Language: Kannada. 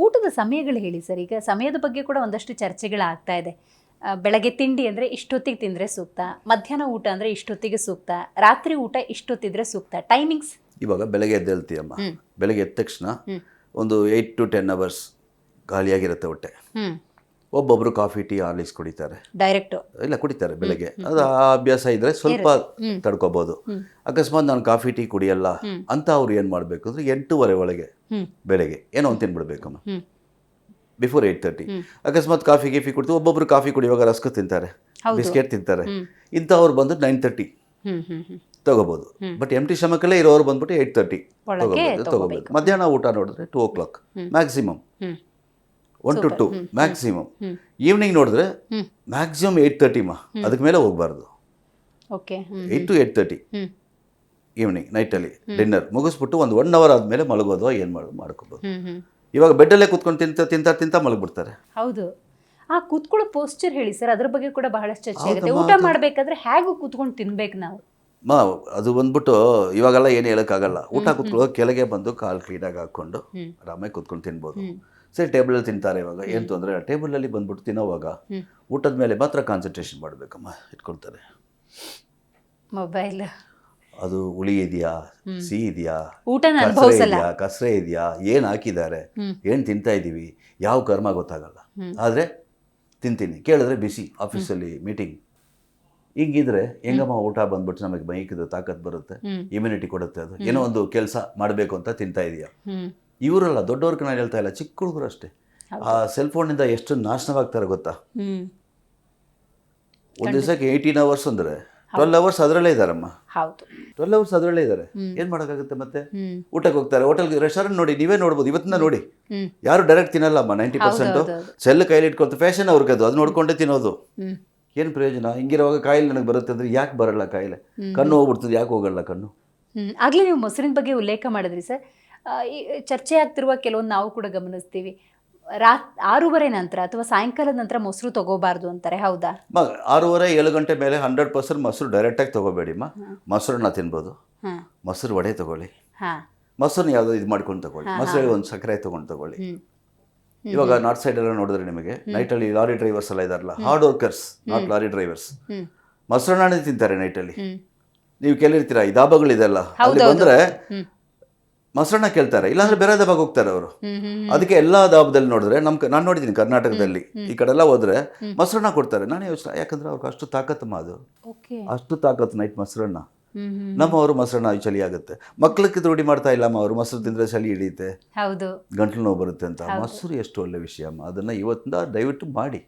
ಊಟದ ಸಮಯಗಳು ಹೇಳಿ ಸರ್. ಈಗ ಸಮಯದ ಬಗ್ಗೆ ಕೂಡ ಒಂದಷ್ಟು ಚರ್ಚೆಗಳಾಗ್ತಾ ಇದೆ. ಬೆಳಗ್ಗೆ ತಿಂಡಿ ಅಂದರೆ ಇಷ್ಟೊತ್ತಿಗೆ ತಿಂದರೆ ಸೂಕ್ತ, ಮಧ್ಯಾಹ್ನ ಊಟ ಅಂದರೆ ಇಷ್ಟೊತ್ತಿಗೆ ಸೂಕ್ತ, ರಾತ್ರಿ ಊಟ ಇಷ್ಟೊತ್ತಿದ್ರೆ ಸೂಕ್ತ, ಟೈಮಿಂಗ್ಸ್. ಇವಾಗ ಬೆಳಗ್ಗೆ ಎದ್ದೇಳ್ತೀಯಮ್ಮ, ಬೆಳಗ್ಗೆ ಎದ್ದ ತಕ್ಷಣ ಒಂದು 8 to 10 hours ಖಾಲಿಯಾಗಿರುತ್ತೆ ಹೊಟ್ಟೆ. ಒಬ್ಬೊಬ್ರು ಕಾಫಿ ಟೀ ಹಾರ್ಲಿಕ್ಸ್ ಕುಡಿತಾರೆ, ಡೈರೆಕ್ಟು ಇಲ್ಲ ಕುಡಿತಾರೆ ಬೆಳಗ್ಗೆ. ಅದು ಆ ಅಭ್ಯಾಸ ಇದ್ರೆ ಸ್ವಲ್ಪ ತಡ್ಕೋಬಹುದು. ಅಕಸ್ಮಾತ್ ನಾನು ಕಾಫಿ ಟೀ ಕುಡಿಯಲ್ಲ ಅಂತ ಅವ್ರು ಏನು ಮಾಡಬೇಕು ಅಂದರೆ 8:30 ಒಳಗೆ ಬೆಳಗ್ಗೆ ಏನೋ ಒಂದು ತಿನ್ಬಿಡ್ಬೇಕಮ್ಮ, ಬಿಫೋರ್ 8:30. ಅಕಸ್ಮಾತ್ ಕಾಫಿ ಕುಡ್ತೀವಿ, ಒಬ್ಬೊಬ್ರು ಕಾಫಿ ಕುಡಿಯುವಾಗ ರಸ್ಕ್ ತಿಂತಾರೆ, ಬಿಸ್ಕೆಟ್ ತಿಂತಾರೆ, ಇಂಥವ್ರು ಬಂದು 9:30 ತಗೋಬೋದು. ಬಟ್ ಎಂಟಿ ಸ್ಟಮಕಲ್ಲೇ ಇರೋರು ಬಂದ್ಬಿಟ್ಟು 8:30 ತಗೋಬೇಕು. ಮಧ್ಯಾಹ್ನ ಊಟ ನೋಡಿದ್ರೆ 2 o'clock maximum, 1 to 2 maximum. Evening ನೋಡಿದ್ರೆ ಮ್ಯಾಕ್ಸಿಮಮ್ 8:30 ಅದಕ್ಕೆ ಮೇಲೆ ಹೋಗಬಾರ್ದು. 8 to 8:30 ಈವ್ನಿಂಗ್ ನೈಟಲ್ಲಿ ಡಿನ್ನರ್ ಮುಗಿಸ್ಬಿಟ್ಟು ಒಂದು 1 hour ಆದಮೇಲೆ ಮಲಗೋದು ಏನು ಮಾಡ್ಕೋಬೋದು. ಇವಾಗ ಬೆಡ್ಡಲ್ಲೇ ಕೂತ್ಕೊಂಡು ತಿಂತಾ ಮಲಗ್ಬಿಡ್ತಾರೆ. ಹೌದು. ಆ ಕೂತ್ಕೊಳ್ಳೋ ಪೋಸ್ಚರ್ ಹೇಳಿ ಸರ್, ಅದ್ರ ಬಗ್ಗೆ ಕೂಡ ಬಹಳಷ್ಟು ಚರ್ಚೆ ಆಗುತ್ತೆ. ಊಟ ಮಾಡಬೇಕಾದ್ರೆ ಹೇಗೆ ಕೂತ್ಕೊಂಡು ತಿನ್ಬೇಕು ನಾವು? ಅದು ಬಂದ್ಬಿಟ್ಟು ಇವಾಗೆಲ್ಲ ಏನು ಹೇಳೋಕ್ಕಾಗಲ್ಲ. ಊಟ ಕೂತ್ಕೊಳ್ಳೋ ಕೆಳಗೆ ಬಂದು ಕಾಲು ಕ್ಲೀನಾಗಿ ಹಾಕ್ಕೊಂಡು ಆರಾಮಾಗಿ ಕೂತ್ಕೊಂಡು ತಿನ್ಬೋದು. ಸರಿ, ಟೇಬಲಲ್ಲಿ ತಿಂತಾರೆ, ಇವಾಗ ಏನು ತೊಂದರೆ ಇಲ್ಲ. ಟೇಬಲಲ್ಲಿ ಬಂದ್ಬಿಟ್ಟು ತಿನ್ನೋವಾಗ ಊಟದ ಮೇಲೆ ಮಾತ್ರ ಕಾನ್ಸಂಟ್ರೇಷನ್ ಮಾಡಬೇಕಮ್ಮ, ಇಟ್ಕೊಳ್ತಾರೆ. ಮೊಬೈಲ್ ಅದು ಹುಳಿ ಇದೆಯಾ, ಸಿಹಿ ಇದೆಯಾ, ಕಸರೆ ಇದೆಯಾ, ಏನು ಹಾಕಿದ್ದಾರೆ, ಏನು ತಿಂತಾ ಇದ್ದೀವಿ, ಯಾವ ಕರ್ಮ ಗೊತ್ತಾಗಲ್ಲ. ಆದರೆ ತಿಂತೀನಿ ಕೇಳಿದ್ರೆ ಬಿಸಿ, ಆಫೀಸಲ್ಲಿ ಮೀಟಿಂಗ್, ಹಿಂಗಿದ್ರೆ ಹೆಂಗಮ್ಮ ಊಟ ಬಂದ್ಬಿಟ್ಟು ನಮಗೆ ಮೈಕಿದು ತಾಕತ್ ಬರುತ್ತೆ, ಇಮ್ಯುನಿಟಿ ಕೊಡುತ್ತೆ. ಅದು ಏನೋ ಒಂದು ಕೆಲಸ ಮಾಡಬೇಕು ಅಂತ ತಿಂತಾ ಇದೆಯಾ. ಇವರಲ್ಲ, ದೊಡ್ಡವ್ರಿಗೆ ನಾನು ಹೇಳ್ತಾ ಇಲ್ಲ, ಚಿಕ್ಕ ಹುಡುಗರು ಅಷ್ಟೇ. ಆ ಸೆಲ್ ಫೋನಿಂದ ಎಷ್ಟು ನಾಶನವಾಗ್ತಾರೆ ಗೊತ್ತಾ. ಒಂದು ದಿವಸಕ್ಕೆ 18 hours ಅಂದರೆ 12 hours ಅದರಲ್ಲೇ ಇದ್ದಾರಮ್ಮ. 12 hours ಅದರಲ್ಲೇ ಇದ್ದಾರೆ. ಏನು ಮಾಡೋಕ್ಕಾಗುತ್ತೆ ಮತ್ತೆ? ಊಟಕ್ಕೆ ಹೋಗ್ತಾರೆ, ಹೋಟೆಲ್ಗೆ, ರೆಸ್ಟೋರೆಂಟ್ ನೋಡಿ, ನೀವೇ ನೋಡ್ಬೋದು. ಇವತ್ತಿನ ನೋಡಿ, ಯಾರು ಡೈರೆಕ್ಟ್ ತಿನ್ನಲ್ಲಮ್ಮ. 90% ಸೆಲ್ ಕೈಲಿ ಇಟ್ಕೊಳ್ತಾರೆ. ಫ್ಯಾಷನ್ ಅವ್ರಿಗೆ ಅದು ನೋಡ್ಕೊಂಡೇ ತಿನ್ನೋದು. ಏನು ಪ್ರಯೋಜನ? ಹಿಂಗಿರುವಾಗ ಕಾಯಿಲೆ ನನಗೆ ಬರುತ್ತೆ ಅಂದರೆ ಯಾಕೆ ಬರಲ್ಲ ಕಾಯಿಲೆ? ಕಣ್ಣು ಹೋಗ್ಬಿಡ್ತದೆ, ಯಾಕೆ ಹೋಗಲ್ಲ ಕಣ್ಣು? ಆಗಲೇ ನೀವು ಮೊಸರಿನ ಬಗ್ಗೆ ಉಲ್ಲೇಖ ಮಾಡಿದ್ರಿ ಸರ್. ಚರ್ಚೆ ಆಗ್ತಿರುವ ಕೆಲವೊಂದು ನಾವು ಕೂಡ ಗಮನಿಸ್ತೀವಿ. 6:30 ನಂತರ ಅಥವಾ ಸಾಯಂಕಾಲದ ನಂತರ ಮೊಸರು ತಗೋಬಾರ್ದು ಅಂತಾರೆ, ಹೌದಾ? 6:30 7 ಗಂಟೆ ಮೇಲೆ 100% ಮೊಸರು ಡೈರೆಕ್ಟಾಗಿ ತಗೋಬೇಡಿಮ್ಮ. ಮೊಸರನ್ನ ತಿನ್ಬೋದು, ಮೊಸರು ವಡೆ ತಗೊಳ್ಳಿ, ಮೊಸರನ್ನ ಯಾವುದೋ ಇದು ಮಾಡ್ಕೊಂಡು ತಗೊಳ್ಳಿ, ಮೊಸರಲ್ಲಿ ಒಂದು ಸಕ್ಕರೆ ತೊಗೊಂಡು ತಗೊಳ್ಳಿ. ಇವಾಗ ನಾರ್ತ್ ಸೈಡ್ ಎಲ್ಲ ನೋಡಿದ್ರೆ ನಿಮಗೆ ನೈಟಲ್ಲಿ ಲಾರಿ ಡ್ರೈವರ್ಸ್ ಎಲ್ಲ ಇದಾರಲ್ಲ, hard workers, not lorry drivers, ಮೊಸರನ್ನೇ ತಿಂತಾರೆ ನೈಟಲ್ಲಿ. ನೀವು ಕೇಳಿರ್ತೀರಾ, ಈ ದಾಬಾಗಳಿದೆಲ್ಲ, ಅಲ್ಲಿ ಬಂದರೆ ಮೊಸರನ್ನ ಕೇಳ್ತಾರೆ, ಇಲ್ಲಾಂದ್ರೆ ಬೇರೆ ದಾಬಾಗ ಹೋಗ್ತಾರೆ ಅವರು. ಅದಕ್ಕೆ ಎಲ್ಲ ದಾಬದಲ್ಲಿ ನೋಡಿದ್ರೆ ನಾನು ನೋಡಿದ್ದೀನಿ ಕರ್ನಾಟಕದಲ್ಲಿ, ಈ ಕಡೆ ಎಲ್ಲ ಹೋದ್ರೆ ಮೊಸರನ್ನ ಕೊಡ್ತಾರೆ. ನಾನೇ ಯೋಚನೆ, ಯಾಕಂದ್ರೆ ಅವ್ರಿಗೆ ಅಷ್ಟು ತಾಕತ್ತಮ್ಮ, ಅದು ಅಷ್ಟು ತಾಕತ್ತು ನೈಟ್ ಮೊಸರನ್ನ. ನಮ್ಮವರು ಮೊಸರನ್ನ ಚಳಿ ಆಗುತ್ತೆ, ಮಕ್ಳಿಗೆ ರೂಢಿ ಮಾಡ್ತಾ ಇಲ್ಲಮ್ಮ. ಅವರು ಮೊಸರು ತಿಂದರೆ ಚಳಿ ಹಿಡಿಯುತ್ತೆ, ಗಂಟ್ಲು ನೋವು ಬರುತ್ತೆ ಅಂತ. ಮೊಸರು ಎಷ್ಟು ಒಳ್ಳೆ ವಿಷಯ ಅಮ್ಮ, ಅದನ್ನು ಇವತ್ತಿಂದ ದಯವಿಟ್ಟು ಮಾಡಿ.